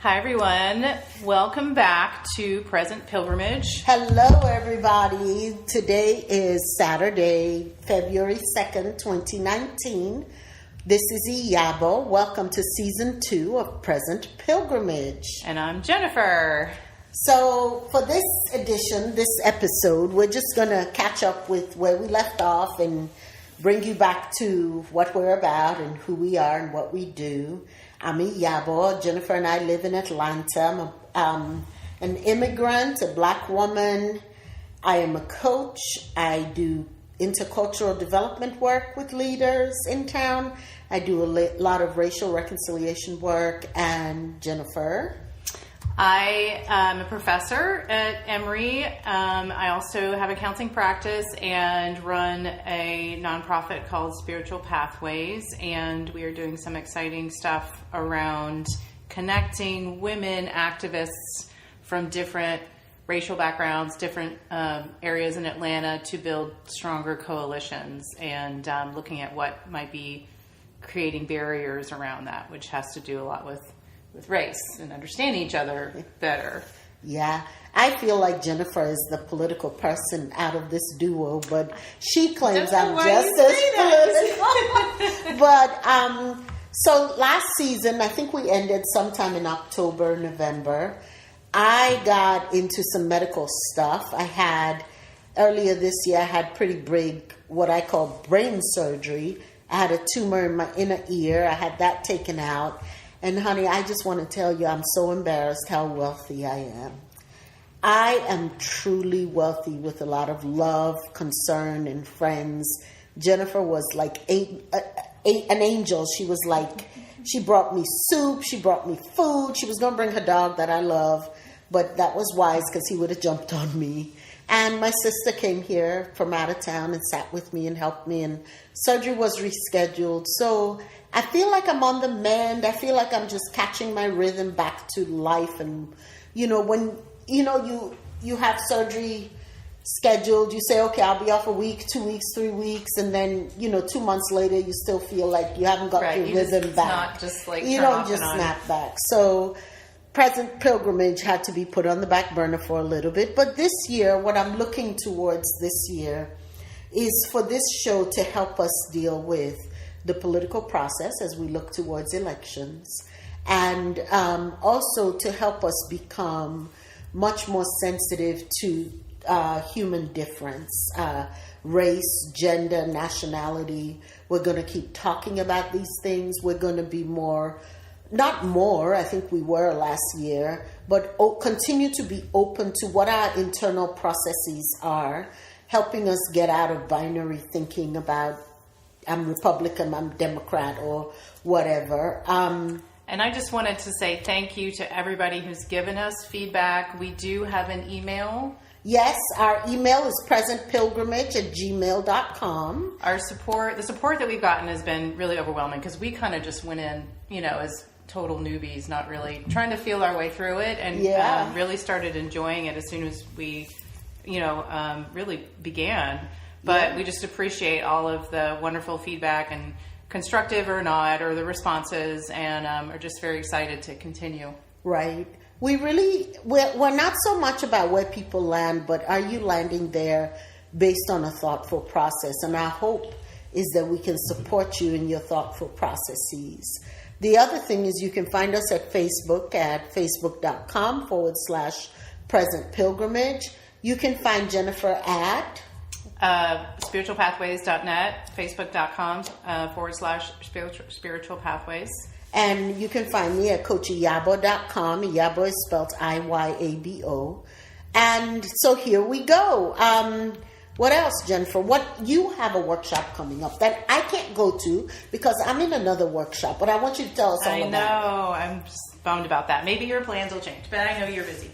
Hi, everyone. Welcome back to Present Pilgrimage. Hello, everybody. Today is Saturday, February 2nd, 2019. This is Iyabo. Welcome to Season 2 of Present Pilgrimage. And I'm Jennifer. So, for this edition, this episode, we're just going to catch up with where we left off and bring you back to what we're about and who we are and what we do. I'm Iyabo. Jennifer and I live in Atlanta. I'm an immigrant, a black woman. I am a coach. I do intercultural development work with leaders in town. I do a lot of racial reconciliation work. And Jennifer? I am a professor at Emory. I also have a counseling practice and run a nonprofit called Spiritual Pathways. And we are doing some exciting stuff around connecting women activists from different racial backgrounds, different areas in Atlanta to build stronger coalitions and looking at what might be creating barriers around that, which has to do a lot with race and understanding each other better. Yeah, I feel like Jennifer is the political person out of this duo, but she claims I'm just as political. But so last season, I think we ended sometime in October, November. I got into some medical stuff. Earlier this year, I had pretty big, what I call brain surgery. I had a tumor in my inner ear. I had that taken out. And honey, I just want to tell you, I'm so embarrassed how wealthy I am. I am truly wealthy with a lot of love, concern, and friends. Jennifer was like an angel. She was like, she brought me soup. She brought me food. She was going to bring her dog that I love. But that was wise because he would have jumped on me. And my sister came here from out of town and sat with me and helped me. And surgery was rescheduled. So I feel like I'm on the mend. I feel like I'm just catching my rhythm back to life. And, when, you have surgery scheduled, you say, okay, I'll be off a week, 2 weeks, 3 weeks. And then, 2 months later, you still feel like you haven't got your rhythm back. Not just like you don't just snap back. So Present Pilgrimage had to be put on the back burner for a little bit. But this year, what I'm looking towards this year is for this show to help us deal with the political process as we look towards elections, and also to help us become much more sensitive to human difference, race, gender, nationality. We're going to keep talking about these things. We're going to be I think we were last year, but continue to be open to what our internal processes are, helping us get out of binary thinking about I'm Republican, I'm Democrat, or whatever. And I just wanted to say thank you to everybody who's given us feedback. We do have an email. Yes, our email is presentpilgrimage@gmail.com. The support that we've gotten has been really overwhelming because we kind of just went in, as total newbies, not really trying to feel our way through it, and really started enjoying it as soon as we, really began. But we just appreciate all of the wonderful feedback, and constructive or not, or the responses, and are just very excited to continue. Right. We're not so much about where people land, but are you landing there based on a thoughtful process? And our hope is that we can support you in your thoughtful processes. The other thing is you can find us at Facebook at facebook.com/Present Pilgrimage. You can find Jennifer at spiritualpathways.net, facebook.com/spiritual pathways. And you can find me at coachiyabo.com. Iyabo is spelled Iyabo. And so here we go. What else, Jennifer? You have a workshop coming up that I can't go to because I'm in another workshop, but I want you to tell us all about it. I know. I'm just bummed about that. Maybe your plans will change, but I know you're busy.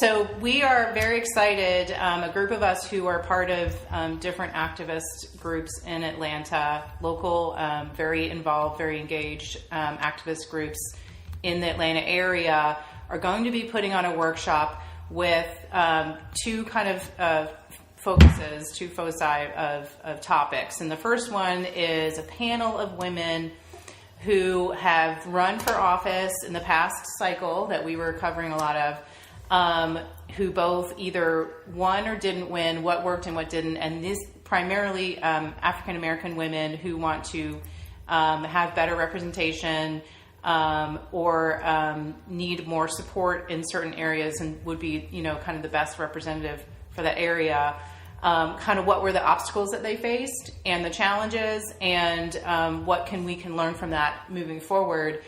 So we are very excited, a group of us who are part of different activist groups in Atlanta, local, very involved, very engaged activist groups in the Atlanta area, are going to be putting on a workshop with two kind of focuses, two foci of topics. And the first one is a panel of women who have run for office in the past cycle that we were covering a lot of, who both either won or didn't win, what worked and what didn't, and these primarily African American women who want to have better representation or need more support in certain areas and would be, kind of the best representative for that area. Kind of what were the obstacles that they faced and the challenges, and what we can learn from that moving forward.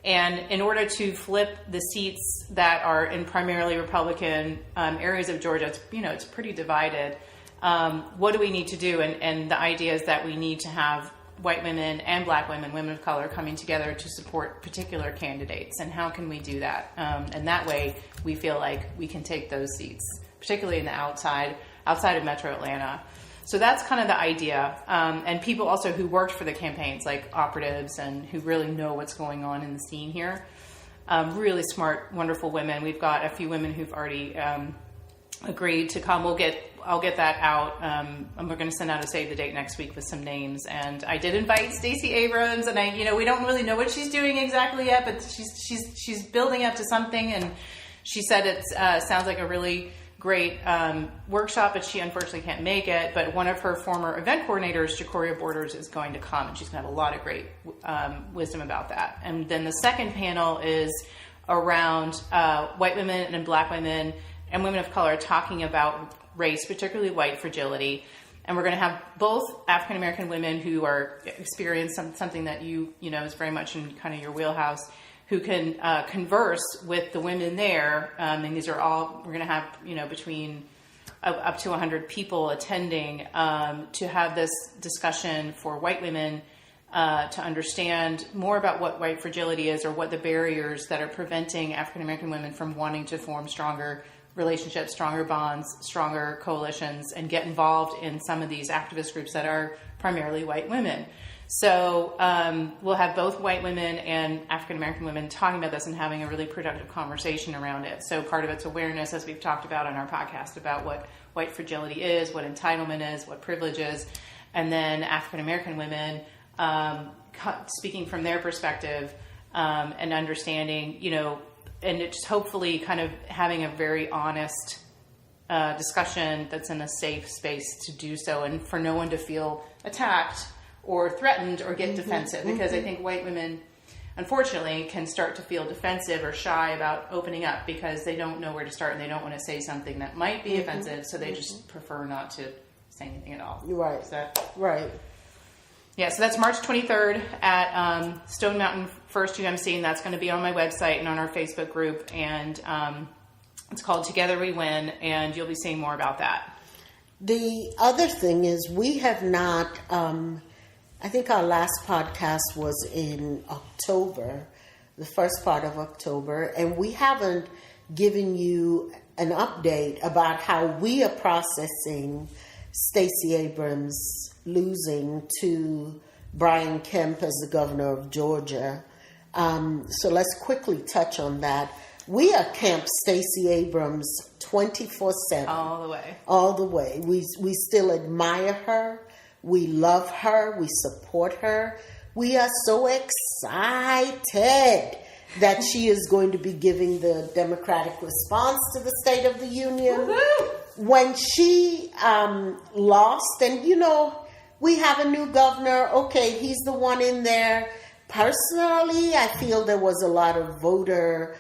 And in order to flip the seats that are in primarily Republican areas of Georgia, it's pretty divided. What do we need to do? And the idea is that we need to have white women and black women, women of color, coming together to support particular candidates. And how can we do that? And that way, we feel like we can take those seats, particularly in the outside of Metro Atlanta. So that's kind of the idea. And people also who worked for the campaigns, like operatives and who really know what's going on in the scene here. Really smart, wonderful women. We've got a few women who've already agreed to come. I'll get that out. And we're going to send out a save the date next week with some names. And I did invite Stacey Abrams, and we don't really know what she's doing exactly yet, but she's building up to something. And she said it sounds like a really great workshop, but she unfortunately can't make it. But one of her former event coordinators, Jacoria Borders, is going to come, and she's going to have a lot of great wisdom about that. And then the second panel is around white women and black women and women of color talking about race, particularly white fragility. And we're going to have both African American women who are experiencing something that is very much in kind of your wheelhouse, who can converse with the women there. And these are all, we're going to have, between up to 100 people attending to have this discussion for white women to understand more about what white fragility is, or what the barriers that are preventing African American women from wanting to form stronger relationships, stronger bonds, stronger coalitions, and get involved in some of these activist groups that are primarily white women. So we'll have both white women and African American women talking about this and having a really productive conversation around it. So part of it's awareness, as we've talked about on our podcast, about what white fragility is, what entitlement is, what privilege is, and then African American women speaking from their perspective and understanding, and it's hopefully kind of having a very honest discussion that's in a safe space to do so, and for no one to feel attacked or threatened or get defensive, because I think white women, unfortunately, can start to feel defensive or shy about opening up because they don't know where to start and they don't want to say something that might be offensive, so they just prefer not to say anything at all. Right. Right. Yeah, so that's March 23rd at Stone Mountain First UMC, and that's going to be on my website and on our Facebook group, and it's called Together We Win, and you'll be seeing more about that. The other thing is we have not... I think our last podcast was in October, the first part of October, and we haven't given you an update about how we are processing Stacey Abrams losing to Brian Kemp as the governor of Georgia. So let's quickly touch on that. We are Camp Stacey Abrams 24/7. All the way. All the way. We still admire her. We love her. We support her. We are so excited that she is going to be giving the Democratic response to the State of the Union. Woo-hoo! When she lost, and we have a new governor. Okay, he's the one in there. Personally, I feel there was a lot of voter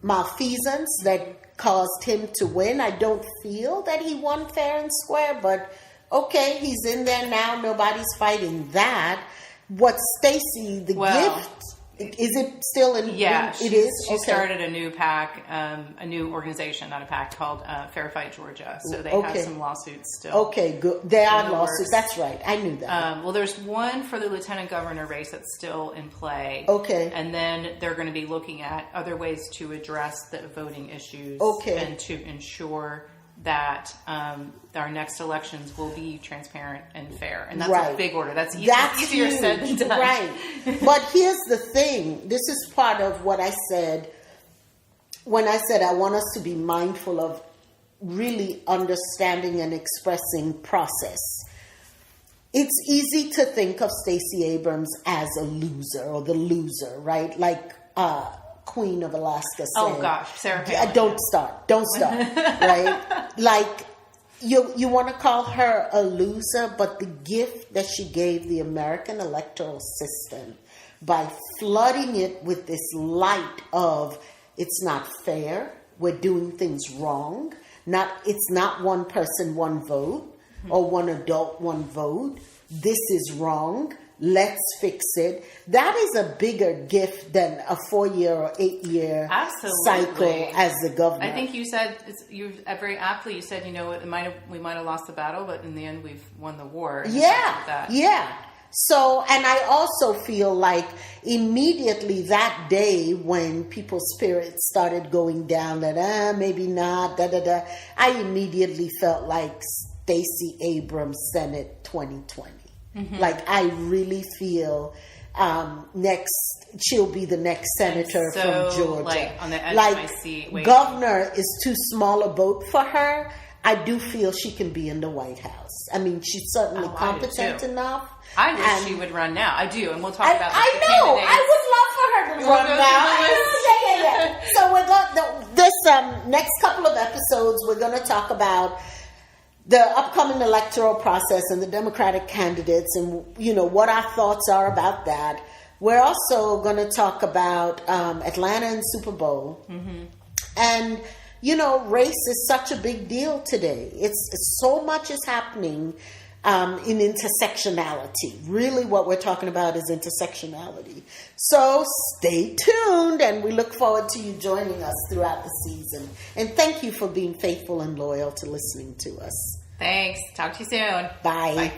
malfeasance that caused him to win. I don't feel that he won fair and square, but okay, he's in there now. Nobody's fighting that. What Stacey, gift, is it still in? Yeah, it is. She started a new PAC, a new organization, not a PAC, called Fair Fight Georgia. So they have some lawsuits still. Okay, good. There are lawsuits. That's right. I knew that. Well, there's one for the lieutenant governor race that's still in play. Okay. And then they're going to be looking at other ways to address the voting issues. Okay. And to ensure that our next elections will be transparent and fair. And that's a big order. That's easier said than done. Right. But here's the thing. This is part of what I said when I said I want us to be mindful of really understanding and expressing process. it's easy to think of Stacey Abrams as a loser or the loser, right? Like Queen of Alaska said. Oh gosh, Sarah Palin. Don't start, right? Like you want to call her a loser, but the gift that she gave the American electoral system by flooding it with this light of it's not fair, we're doing things wrong, it's not one person, one vote, or one adult, one vote. This is wrong. Let's fix it. That is a bigger gift than a 4-year or 8-year cycle as the governor. I think you said very aptly. You said, we might have lost the battle, but in the end, we've won the war. Yeah. So, and I also feel like immediately that day when people's spirits started going down, that maybe not, I immediately felt like Stacey Abrams Senate 2020. Mm-hmm. Like, I really feel she'll be the next senator from Georgia. Like, on the edge of my seat. Governor is too small a boat for her. I do feel she can be in the White House. I mean, she's certainly competent enough. I wish she would run now. I do, and we'll talk about this. I know. I would love for her to run now. Yeah. So we're going this next couple of episodes. We're going to talk about the upcoming electoral process and the Democratic candidates, and what our thoughts are about that. We're also going to talk about Atlanta and Super Bowl, and race is such a big deal today. It's so much is happening in intersectionality. Really, what we're talking about is intersectionality. So stay tuned, and we look forward to you joining us throughout the season. And thank you for being faithful and loyal to listening to us. Thanks. Talk to you soon. Bye.